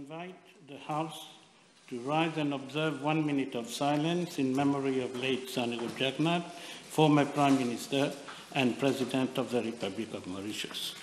invite the House to rise and observe 1 minute of silence in memory of late Pravind Jugnauth, former Prime Minister and President of the Republic of Mauritius.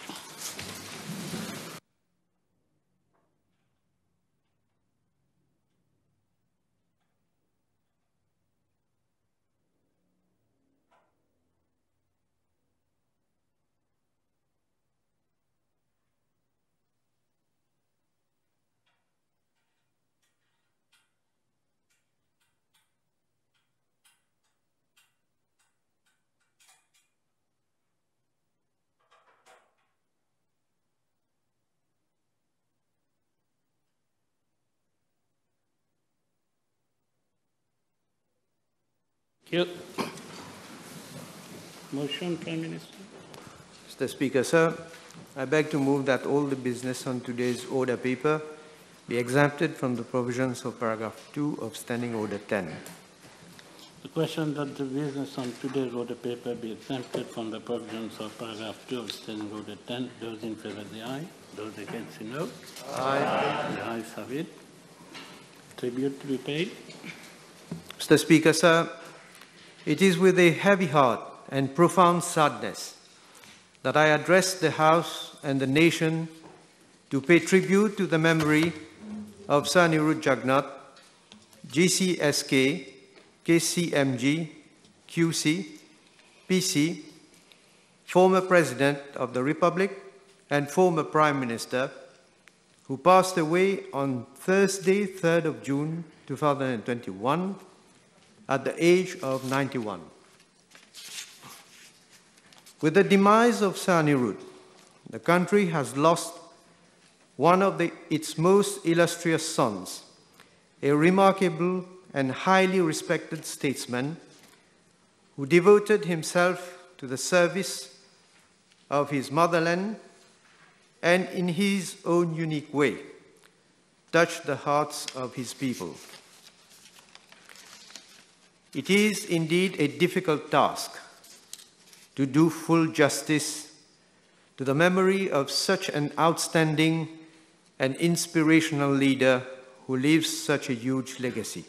Motion, Prime Minister. Mr. Speaker, sir, I beg to move that all the business on today's order paper be exempted from the provisions of paragraph 2 of Standing Order 10. The question that the business on today's order paper be exempted from the provisions of paragraph 2 of Standing Order 10. Those in favour, the aye. Those against, the no. Aye. The ayes have it. Tribute to be paid. Mr. Speaker, sir, it is with a heavy heart and profound sadness that I address the House and the nation to pay tribute to the memory of Sir Jugnauth, GCSK, KCMG, QC, PC, former President of the Republic and former Prime Minister, who passed away on Thursday, 3rd of June, 2021, at the age of 91. With the demise of Sir the country has lost one of its most illustrious sons, a remarkable and highly respected statesman who devoted himself to the service of his motherland and in his own unique way touched the hearts of his people. It is indeed a difficult task to do full justice to the memory of such an outstanding and inspirational leader who leaves such a huge legacy.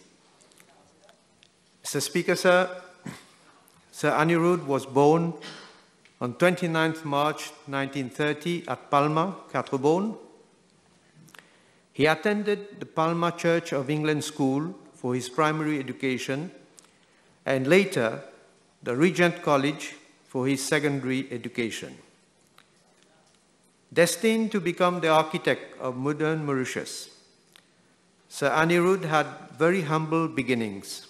Mr. Speaker, sir, Sir Anirudh was born on 29th March 1930 at Palma, Quatre-Bornes. He attended the Palma Church of England School for his primary education and later the Regent College for his secondary education. Destined to become the architect of modern Mauritius, Sir Anirudh had very humble beginnings.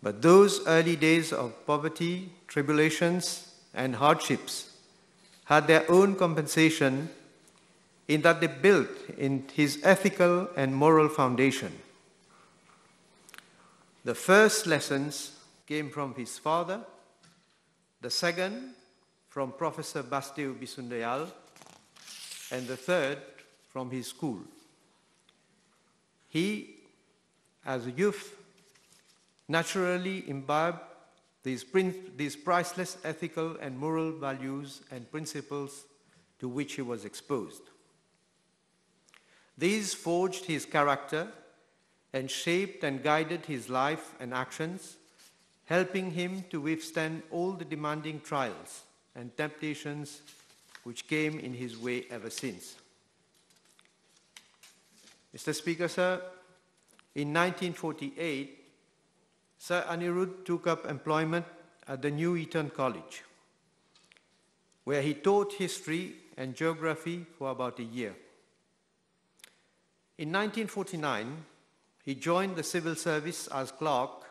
But those early days of poverty, tribulations, and hardships had their own compensation in that they built in his ethical and moral foundation. The first lessons came from his father, the second from Professor Basteu Bisundayal, and the third from his school. He, as a youth, naturally imbibed these priceless ethical and moral values and principles to which he was exposed. These forged his character and shaped and guided his life and actions, helping him to withstand all the demanding trials and temptations which came in his way ever since. Mr. Speaker, sir, in 1948, Sir Anirudh took up employment at the New Eton College, where he taught history and geography for about a year. In 1949, he joined the civil service as clerk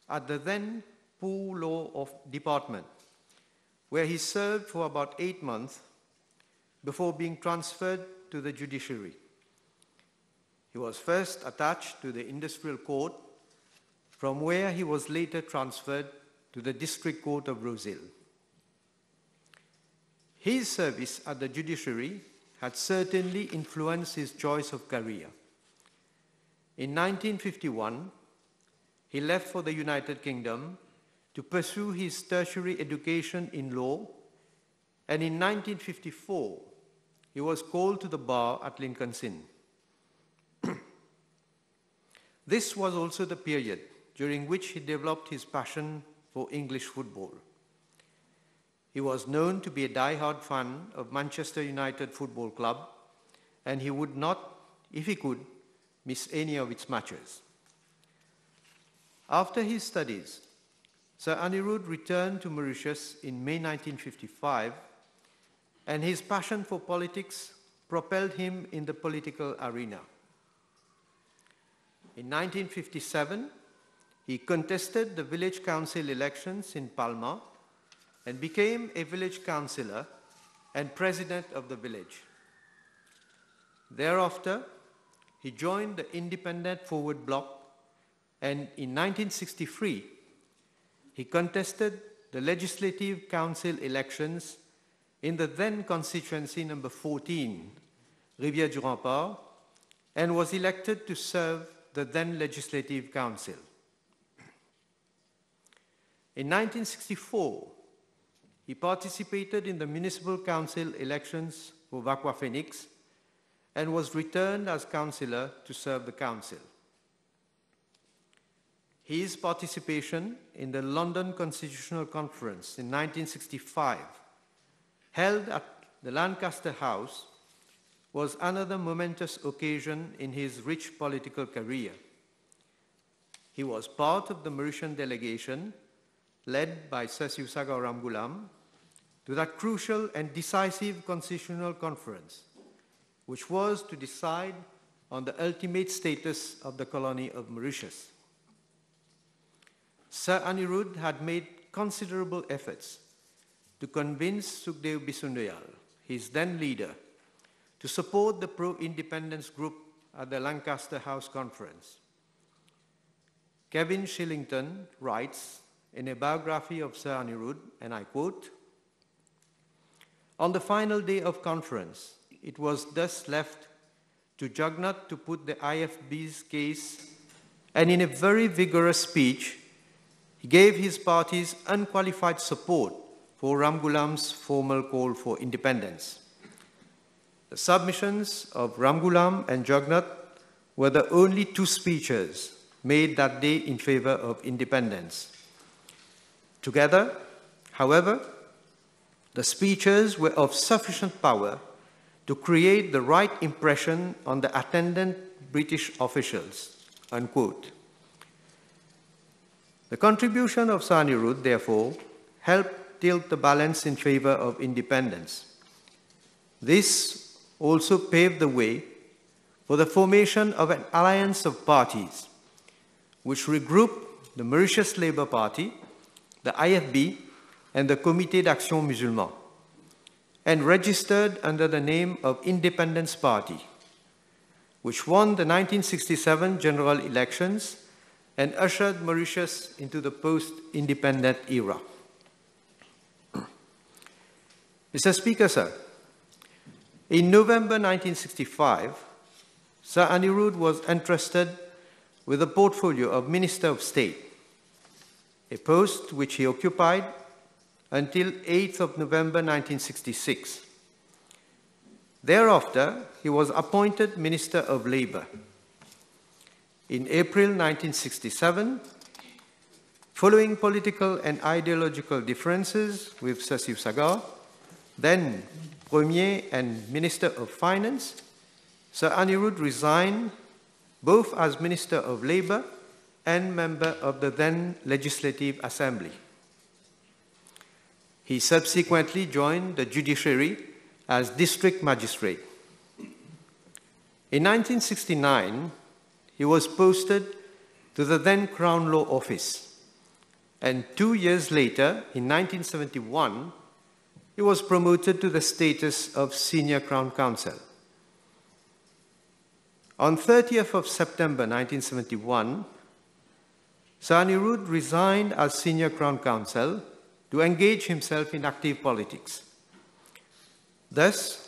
at the then Poor Law Department, where he served for about 8 months before being transferred to the judiciary. He was first attached to the Industrial Court, from where he was later transferred to the District Court of Rosehill. His service at the judiciary had certainly influenced his choice of career. In 1951, he left for the United Kingdom to pursue his tertiary education in law, and in 1954, he was called to the bar at Lincoln's Inn. This was also the period during which he developed his passion for English football. He was known to be a die-hard fan of Manchester United Football Club, and he would not, if he could, miss any of its matches. After his studies, Sir Anirudh returned to Mauritius in May 1955, and his passion for politics propelled him in the political arena. In 1957, he contested the village council elections in Palma and became a village councillor and president of the village. Thereafter, he joined the Independent Forward Bloc, and in 1963, he contested the Legislative Council elections in the then constituency number 14, Rivière-du-Rempart, and was elected to serve the then Legislative Council. In 1964, he participated in the Municipal Council elections for Vaqua Phoenix and was returned as councillor to serve the council. His participation in the London Constitutional Conference in 1965, held at the Lancaster House, was another momentous occasion in his rich political career. He was part of the Mauritian delegation, led by Sir Sivasagar Ramgoolam, to that crucial and decisive constitutional conference, which was to decide on the ultimate status of the colony of Mauritius. Sir Anirudh had made considerable efforts to convince Sukhdev Bisundayal, his then leader, to support the pro-independence group at the Lancaster House Conference. Kevin Shillington writes in a biography of Sir Anirudh, and I quote, "On the final day of conference, it was thus left to Jugnauth to put the IFB's case, and in a very vigorous speech, he gave his party's unqualified support for Ramgoolam's formal call for independence. The submissions of Ramgoolam and Jugnauth were the only two speeches made that day in favor of independence. Together, however, the speeches were of sufficient power to create the right impression on the attendant British officials," unquote. The contribution of Sir Anirudh, therefore, helped tilt the balance in favor of independence. This also paved the way for the formation of an alliance of parties, which regrouped the Mauritius Labour Party, the IFB, and the Comité d'Action Musulman, and registered under the name of Independence Party, which won the 1967 general elections and ushered Mauritius into the post-independent era. Mr. Speaker, sir, in November 1965, Sir Anirudh was entrusted with the portfolio of Minister of State, a post which he occupied until 8th of November 1966. Thereafter, he was appointed Minister of Labour. In April 1967, following political and ideological differences with Sir Sivasagar, then Premier and Minister of Finance, Sir Anirudh resigned both as Minister of Labour and member of the then Legislative Assembly. He subsequently joined the judiciary as district magistrate. In 1969, he was posted to the then Crown Law Office, and 2 years later, in 1971, he was promoted to the status of Senior Crown Counsel. On 30th of September 1971, Sir Anirudh resigned as Senior Crown Counsel to engage himself in active politics. Thus,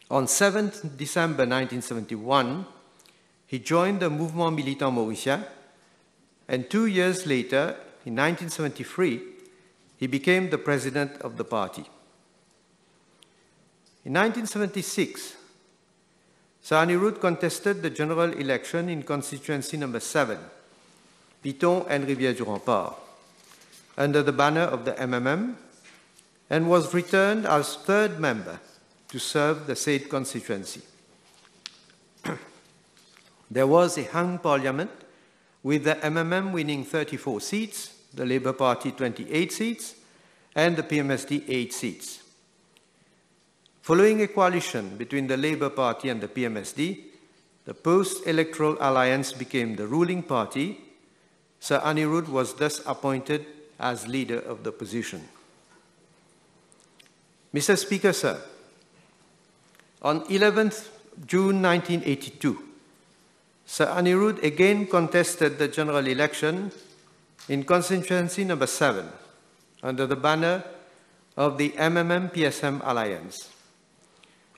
on 7th December 1971, he joined the Mouvement Militant Mauricien, and 2 years later, in 1973, he became the president of the party. In 1976, Sir Anirudh contested the general election in constituency number 7, Piton and Rivière-du-Rempart, under the banner of the MMM, and was returned as third member to serve the said constituency. There was a hung parliament with the MMM winning 34 seats, the Labour Party 28 seats, and the PMSD 8 seats. Following a coalition between the Labour Party and the PMSD, the post-electoral alliance became the ruling party. Sir Anirudh was thus appointed as leader of the opposition. Mr. Speaker, sir, on 11th June 1982, Sir Anirudh again contested the general election in constituency number 7 under the banner of the MMM-PSM alliance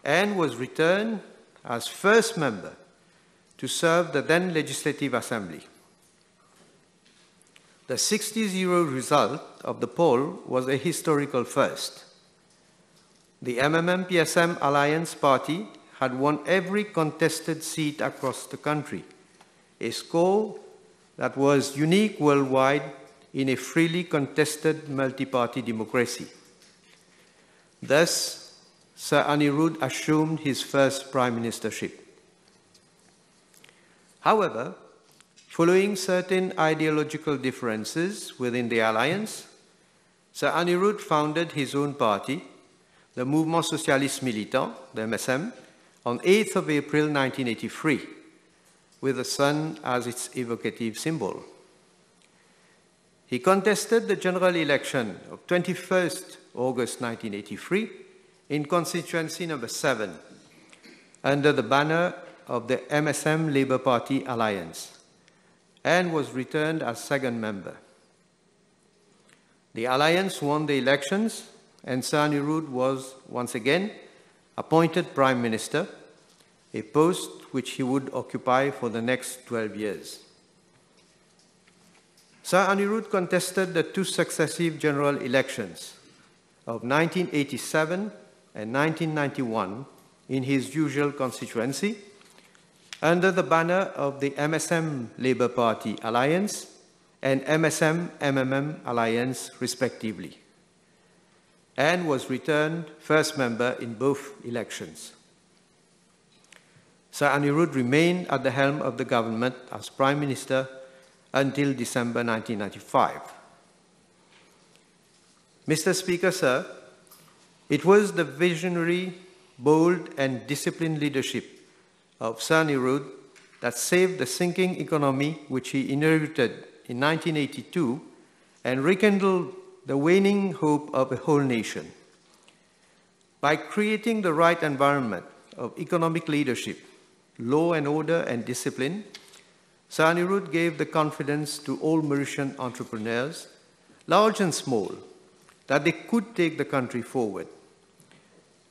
and was returned as first member to serve the then Legislative Assembly. The 60-0 result of the poll was a historical first. The MMM-PSM alliance party had won every contested seat across the country, a score that was unique worldwide in a freely contested multi-party democracy. Thus, Sir Anirudh assumed his first prime ministership. However, following certain ideological differences within the alliance, Sir Anirudh founded his own party, the Mouvement Socialiste Militant, the MSM, on 8th of April 1983, with the sun as its evocative symbol. He contested the general election of 21st August 1983 in constituency number 7 under the banner of the MSM Labour Party alliance and was returned as second member. The alliance won the elections and Sir Anirudh was once again appointed Prime Minister, a post which he would occupy for the next 12 years. Sir Anirudh contested the two successive general elections of 1987 and 1991 in his usual constituency under the banner of the MSM Labour Party Alliance and MSM-MMM Alliance respectively, and was returned first member in both elections. Sir Anirudh remained at the helm of the government as Prime Minister until December 1995. Mr. Speaker, sir, it was the visionary, bold and disciplined leadership of Sir Anirudh that saved the sinking economy which he inherited in 1982 and rekindled the waning hope of a whole nation. By creating the right environment of economic leadership, law and order and discipline, Sir Anirudh gave the confidence to all Mauritian entrepreneurs, large and small, that they could take the country forward.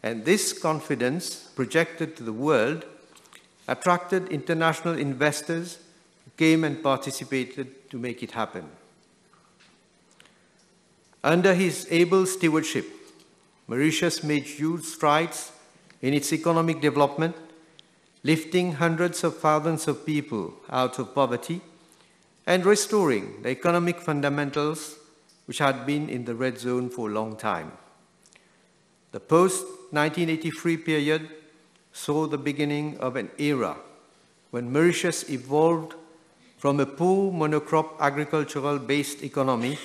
And this confidence, projected to the world, attracted international investors who came and participated to make it happen. Under his able stewardship, Mauritius made huge strides in its economic development, lifting hundreds of thousands of people out of poverty and restoring the economic fundamentals which had been in the red zone for a long time. The post-1983 period saw the beginning of an era when Mauritius evolved from a poor monocrop agricultural-based economy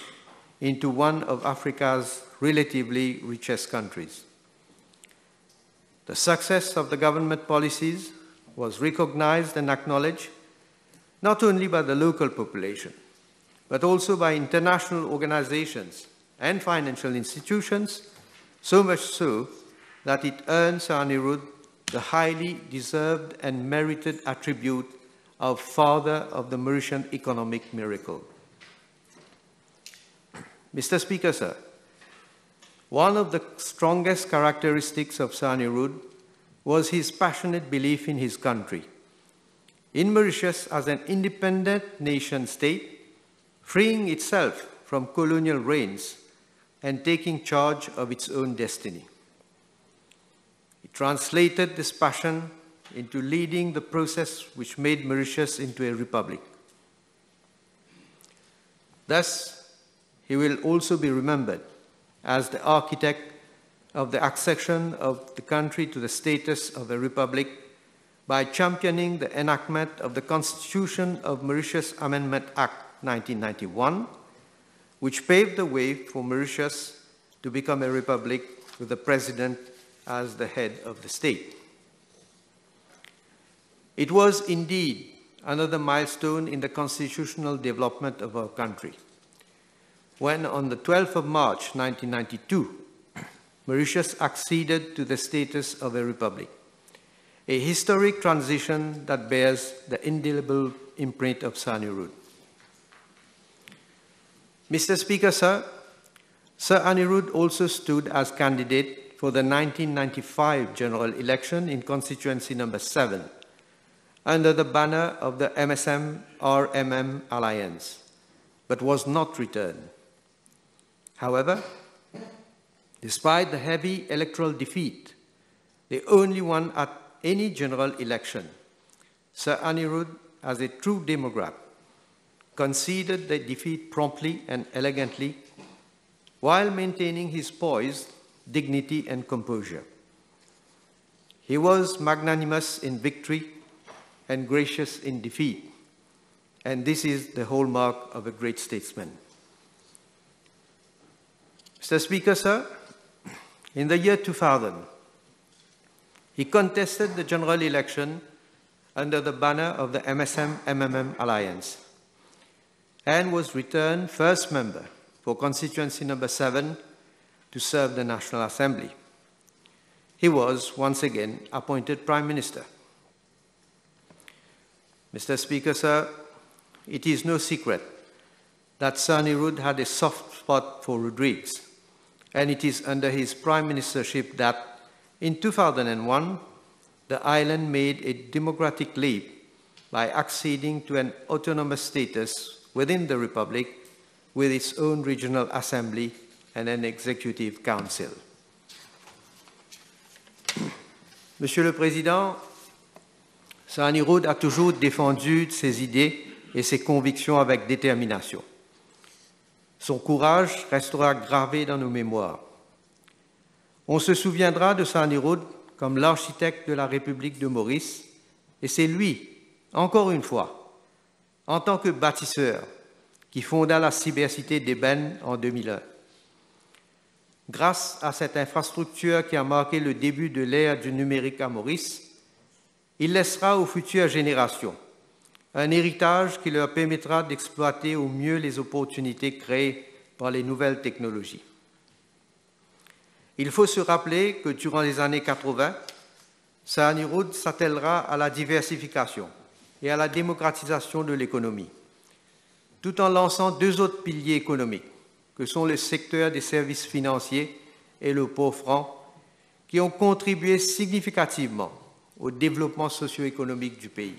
into one of Africa's relatively richest countries. The success of the government policies was recognized and acknowledged not only by the local population, but also by international organizations and financial institutions, so much so that it earned Sir Anirudh the highly deserved and merited attribute of father of the Mauritian economic miracle. Mr. Speaker, sir, one of the strongest characteristics of Sir Anirudh was his passionate belief in his country, in Mauritius as an independent nation-state, freeing itself from colonial reigns and taking charge of its own destiny. It translated this passion into leading the process which made Mauritius into a republic. Thus, he will also be remembered as the architect of the accession of the country to the status of a republic by championing the enactment of the Constitution of Mauritius Amendment Act 1991, which paved the way for Mauritius to become a republic with the president as the head of the state. It was indeed another milestone in the constitutional development of our country, when on the 12th of March 1992, Mauritius acceded to the status of a republic, a historic transition that bears the indelible imprint of Sir Anirudh. Mr. Speaker, Sir Anirudh also stood as candidate for the 1995 general election in constituency number 7 under the banner of the MSM-RMM alliance, but was not returned. However, despite the heavy electoral defeat, the only one at any general election, Sir Anirudh, as a true Democrat, conceded the defeat promptly and elegantly while maintaining his poise, dignity, and composure. He was magnanimous in victory and gracious in defeat, and this is the hallmark of a great statesman. Mr. Speaker, Sir, in the year 2000, he contested the general election under the banner of the MSM-MMM alliance and was returned first member for constituency number 7 to serve the National Assembly. He was once again appointed Prime Minister. Mr. Speaker, Sir, it is no secret that Sir Anirudh had a soft spot for Rodrigues, and it is under his prime ministership that, in 2001, the island made a democratic leap by acceding to an autonomous status within the Republic with its own regional assembly and an executive council. Monsieur le Président, Sir Anirudh a toujours défendu ses idées et ses convictions avec détermination. Son courage restera gravé dans nos mémoires. On se souviendra de Sir Anirudh comme l'architecte de la République de Maurice, et c'est lui, encore une fois, en tant que bâtisseur, qui fonda la cybercité d'Ébène en 2001. Grâce à cette infrastructure qui a marqué le début de l'ère du numérique à Maurice, il laissera aux futures générations un héritage qui leur permettra d'exploiter au mieux les opportunités créées par les nouvelles technologies. Il faut se rappeler que durant les années 80, Sir Anirudh s'attellera à la diversification et à la démocratisation de l'économie, tout en lançant deux autres piliers économiques, que sont le secteur des services financiers et le port franc, qui ont contribué significativement au développement socio-économique du pays.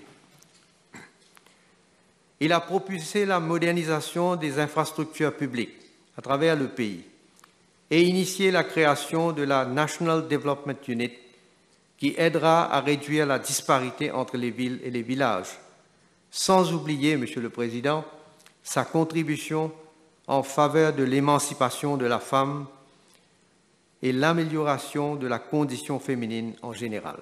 Il a propulsé la modernisation des infrastructures publiques à travers le pays et initié la création de la National Development Unit qui aidera à réduire la disparité entre les villes et les villages, sans oublier, Monsieur le Président, sa contribution en faveur de l'émancipation de la femme et l'amélioration de la condition féminine en général.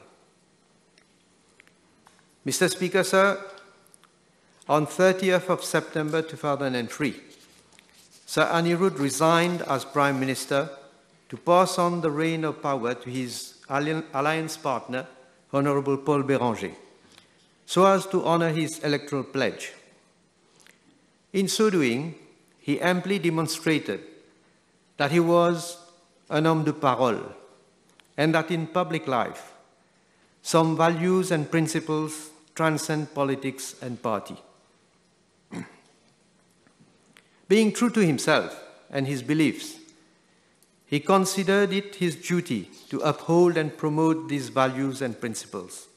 Mr. Speaker, Sir, on 30th of September 2003, Sir Anirudh resigned as Prime Minister to pass on the reign of power to his alliance partner, Honorable Paul Béranger, so as to honor his electoral pledge. In so doing, he amply demonstrated that he was un homme de parole and that in public life, some values and principles transcend politics and party. Being true to himself and his beliefs, he considered it his duty to uphold and promote these values and principles.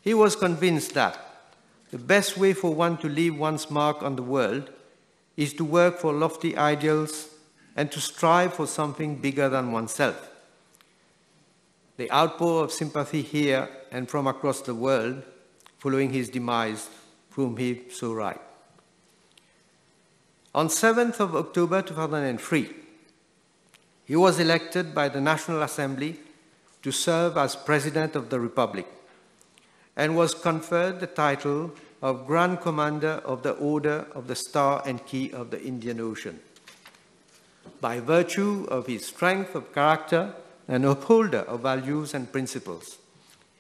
He was convinced that the best way for one to leave one's mark on the world is to work for lofty ideals and to strive for something bigger than oneself. the outpour of sympathy here and from across the world following his demise proved him so right. On 7th of October 2003, he was elected by the National Assembly to serve as President of the Republic and was conferred the title of Grand Commander of the Order of the Star and Key of the Indian Ocean. By virtue of his strength of character and upholder of values and principles,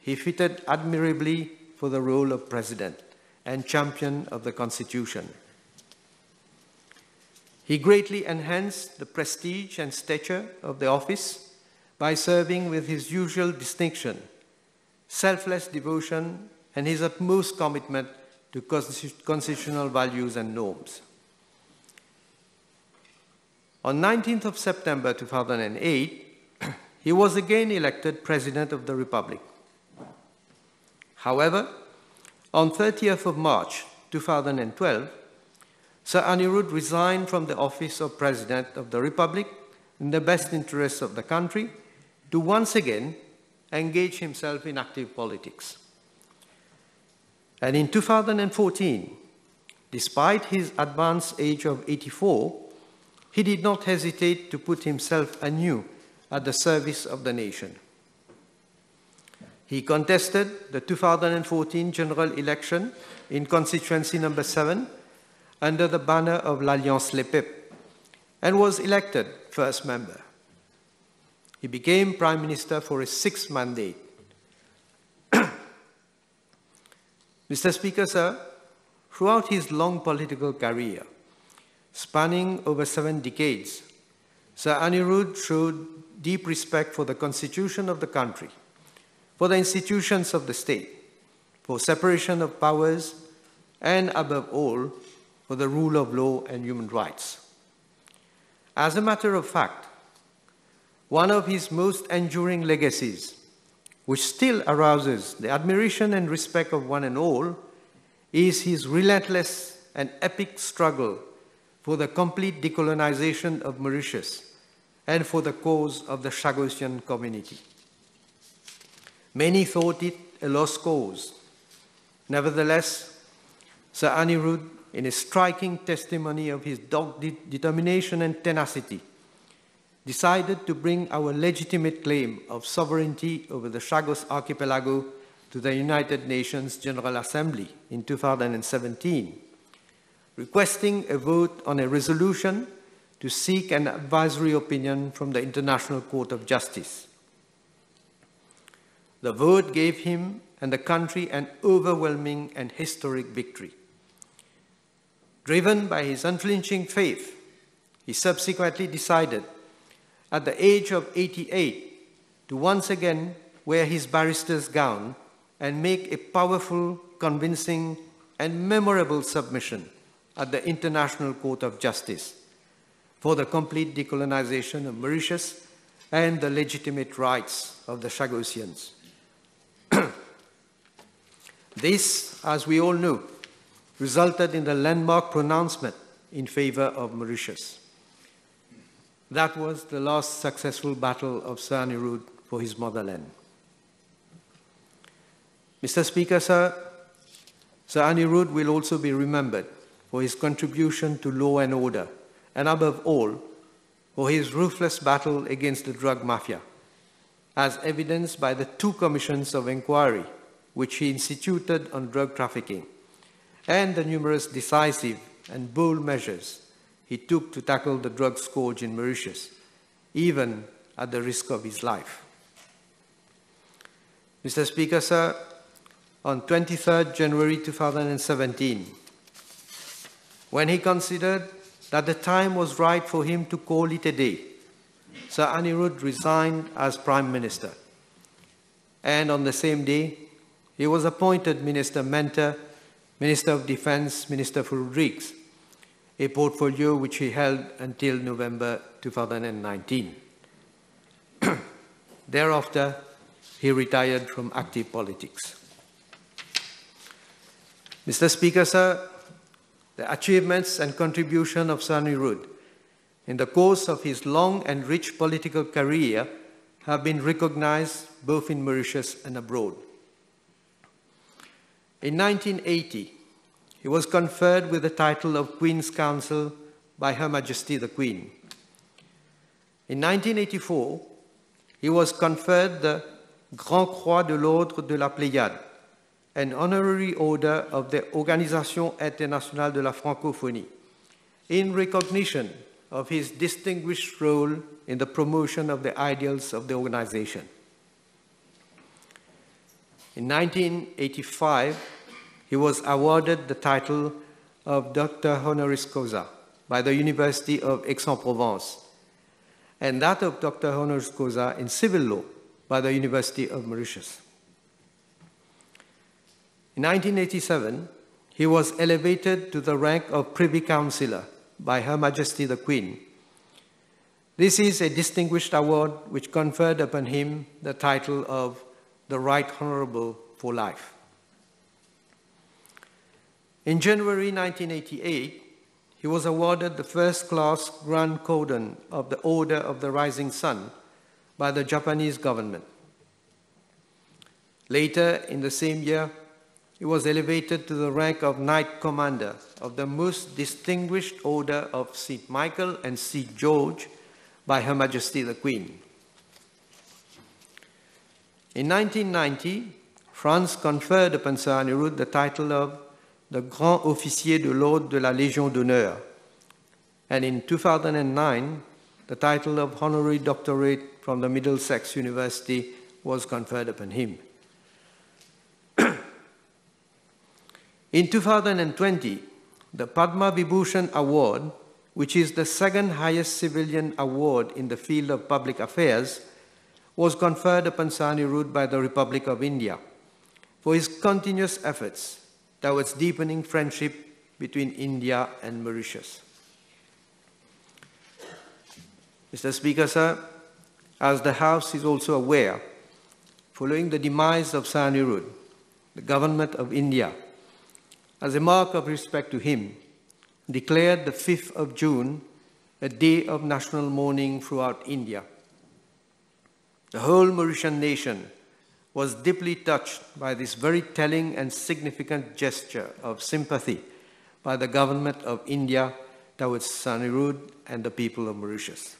he fitted admirably for the role of President and champion of the Constitution. He greatly enhanced the prestige and stature of the office by serving with his usual distinction, selfless devotion, and his utmost commitment to constitutional values and norms. On 19th of September 2008, he was again elected President of the Republic. However, on 30th of March 2012, Sir Anirudh resigned from the office of President of the Republic in the best interests of the country to once again engage himself in active politics. And in 2014, despite his advanced age of 84, he did not hesitate to put himself anew at the service of the nation. He contested the 2014 general election in constituency number 7 under the banner of l'Alliance Les Peuples and was elected first member. He became Prime Minister for a 6th mandate. Mr. Speaker, sir, throughout his long political career, spanning over 7 decades, Sir Anirudh showed deep respect for the Constitution of the country, for the institutions of the state, for separation of powers, and above all, for the rule of law and human rights. As a matter of fact, one of his most enduring legacies, which still arouses the admiration and respect of one and all, is his relentless and epic struggle for the complete decolonization of Mauritius and for the cause of the Chagossian community. Many thought it a lost cause. Nevertheless, Sir Anirudh, in a striking testimony of his dogged determination and tenacity, decided to bring our legitimate claim of sovereignty over the Chagos archipelago to the United Nations General Assembly in 2017, requesting a vote on a resolution to seek an advisory opinion from the International Court of Justice. The vote gave him and the country an overwhelming and historic victory. Driven by his unflinching faith, he subsequently decided, at the age of 88, to once again wear his barrister's gown and make a powerful, convincing, and memorable submission at the International Court of Justice for the complete decolonization of Mauritius and the legitimate rights of the Chagossians. This, as we all know, resulted in the landmark pronouncement in favor of Mauritius. That was the last successful battle of Sir Anirudh for his motherland. Mr. Speaker, sir, Sir Anirudh will also be remembered for his contribution to law and order, and above all, for his ruthless battle against the drug mafia, as evidenced by the 2 commissions of inquiry which he instituted on drug trafficking, and the numerous decisive and bold measures he took to tackle the drug scourge in Mauritius, even at the risk of his life. Mr. Speaker, sir, on 23rd January 2017, when he considered that the time was right for him to call it a day, Sir Anirudh resigned as Prime Minister. And on the same day, he was appointed Minister Mentor, Minister of Defense, Minister for Rodrigues, a portfolio which he held until November 2019. Thereafter, he retired from active politics. Mr. Speaker, sir, the achievements and contribution of Sir Anirudh in the course of his long and rich political career have been recognized both in Mauritius and abroad. In 1980, he was conferred with the title of Queen's Counsel by Her Majesty the Queen. In 1984, he was conferred the Grand Croix de l'Ordre de la Pléiade, an honorary order of the Organisation Internationale de la Francophonie, in recognition of his distinguished role in the promotion of the ideals of the organization. In 1985, he was awarded the title of Doctor Honoris Causa by the University of Aix-en-Provence, and that of Doctor Honoris Causa in Civil Law by the University of Mauritius. In 1987, he was elevated to the rank of Privy Councillor by Her Majesty the Queen. This is a distinguished award which conferred upon him the title of the Right Honourable for life. In January 1988, he was awarded the first-class Grand Cordon of the Order of the Rising Sun by the Japanese government. Later in the same year, he was elevated to the rank of Knight Commander of the most distinguished Order of St. Michael and St. George by Her Majesty the Queen. In 1990, France conferred upon Sir Anirudh the title of the Grand Officier de l'Ordre de la Légion d'Honneur, and in 2009, the title of Honorary Doctorate from the Middlesex University was conferred upon him. In 2020, the Padma Vibhushan Award, which is the second highest civilian award in the field of public affairs, was conferred upon Sir Anirudh by the Republic of India for his continuous efforts towards deepening friendship between India and Mauritius. Mr. Speaker, sir, as the House is also aware, following the demise of Sir Anirudh, the Government of India, as a mark of respect to him, declared the 5th of June a day of national mourning throughout India. The whole Mauritian nation was deeply touched by this very telling and significant gesture of sympathy by the Government of India towards Sir Anirudh and the people of Mauritius.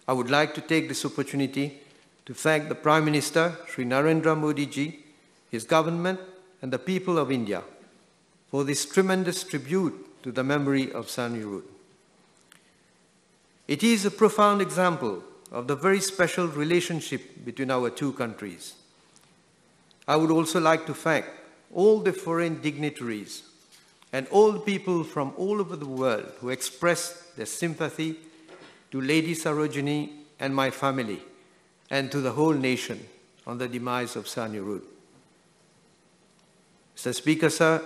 I would like to take this opportunity to thank the Prime Minister, Sri Narendra Modi ji, his government, and the people of India for this tremendous tribute to the memory of Sir Anirudh. It is a profound example of the very special relationship between our two countries. I would also like to thank all the foreign dignitaries and all the people from all over the world who expressed their sympathy to Lady Sarojini and my family and to the whole nation on the demise of Sir Anirudh. Mr. Speaker, sir,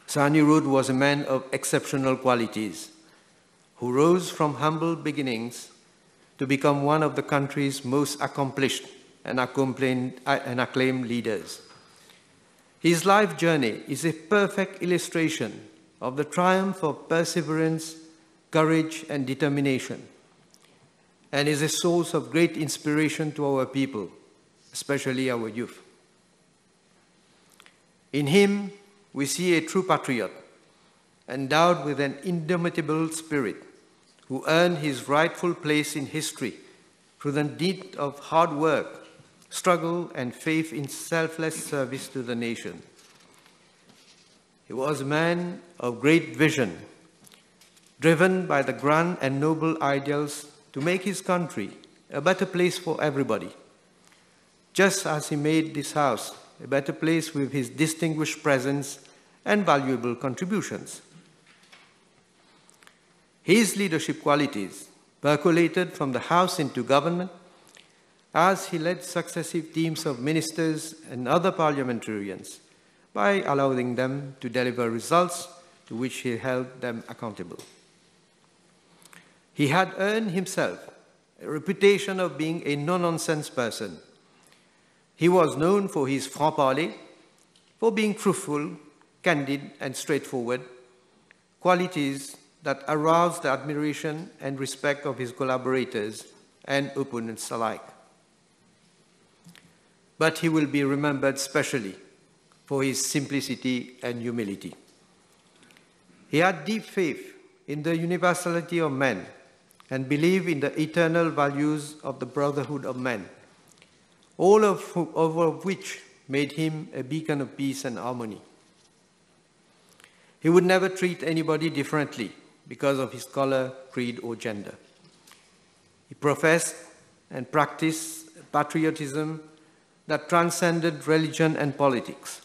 Sir Anirudh was a man of exceptional qualities who rose from humble beginnings to become one of the country's most accomplished and acclaimed leaders. His life journey is a perfect illustration of the triumph of perseverance, courage, and determination, and is a source of great inspiration to our people, especially our youth. In him, we see a true patriot, endowed with an indomitable spirit, who earned his rightful place in history through the deed of hard work, struggle, and faith in selfless service to the nation. He was a man of great vision, driven by the grand and noble ideals to make his country a better place for everybody, just as he made this house a better place with his distinguished presence and valuable contributions. His leadership qualities percolated from the House into government as he led successive teams of ministers and other parliamentarians by allowing them to deliver results to which he held them accountable. He had earned himself a reputation of being a no-nonsense person. He was known for his franc-parler, for being truthful, candid, and straightforward, qualities that aroused the admiration and respect of his collaborators and opponents alike. But he will be remembered specially for his simplicity and humility. He had deep faith in the universality of men and believed in the eternal values of the brotherhood of men, all of which made him a beacon of peace and harmony. He would never treat anybody differently because of his color, creed, or gender. He professed and practiced patriotism that transcended religion and politics.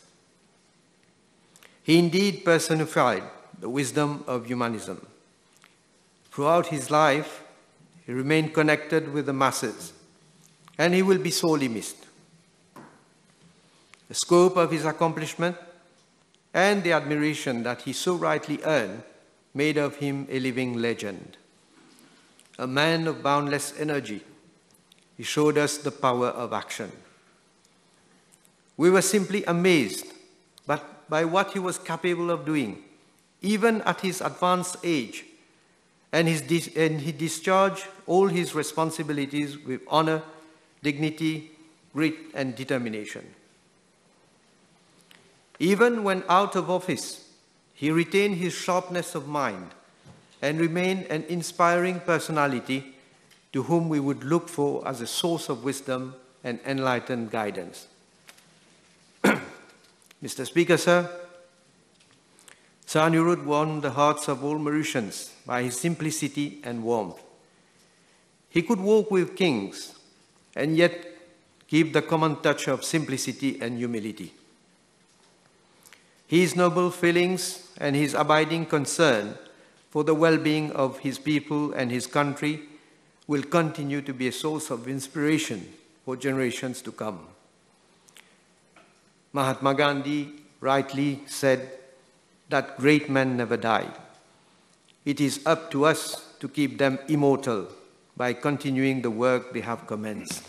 He indeed personified the wisdom of humanism. Throughout his life, he remained connected with the masses, and he will be sorely missed. The scope of his accomplishment and the admiration that he so rightly earned made of him a living legend. A man of boundless energy, he showed us the power of action. We were simply amazed by what he was capable of doing, even at his advanced age, and he discharged all his responsibilities with honor, dignity, grit, and determination. Even when out of office, he retained his sharpness of mind and remained an inspiring personality to whom we would look for as a source of wisdom and enlightened guidance. Mr. Speaker, Sir Anirudh won the hearts of all Mauritians by his simplicity and warmth. He could walk with kings and yet keep the common touch of simplicity and humility. His noble feelings and his abiding concern for the well-being of his people and his country will continue to be a source of inspiration for generations to come. Mahatma Gandhi rightly said that great men never die. It is up to us to keep them immortal by continuing the work they have commenced.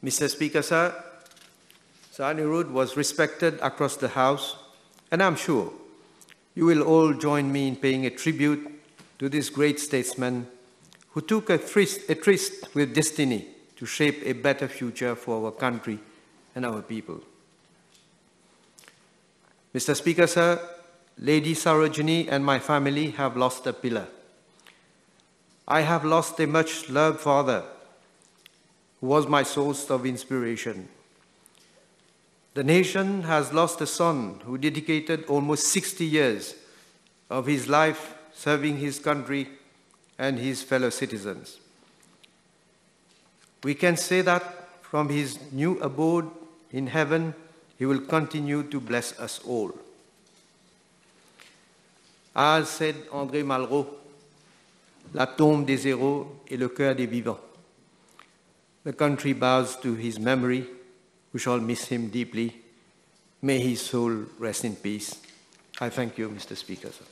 Mr. Speaker, Sir Anirudh was respected across the House, and I'm sure you will all join me in paying a tribute to this great statesman who took a tryst with destiny to shape a better future for our country and our people. Mr. Speaker, Sir, Lady Sarojini and my family have lost a pillar. I have lost a much-loved father who was my source of inspiration. The nation has lost a son who dedicated almost 60 years of his life serving his country and his fellow citizens. We can say that from his new abode in heaven, he will continue to bless us all. As said André Malraux, la tombe des héros est le cœur des vivants. The country bows to his memory. We shall miss him deeply. May his soul rest in peace. I thank you, Mr. Speaker. Sir.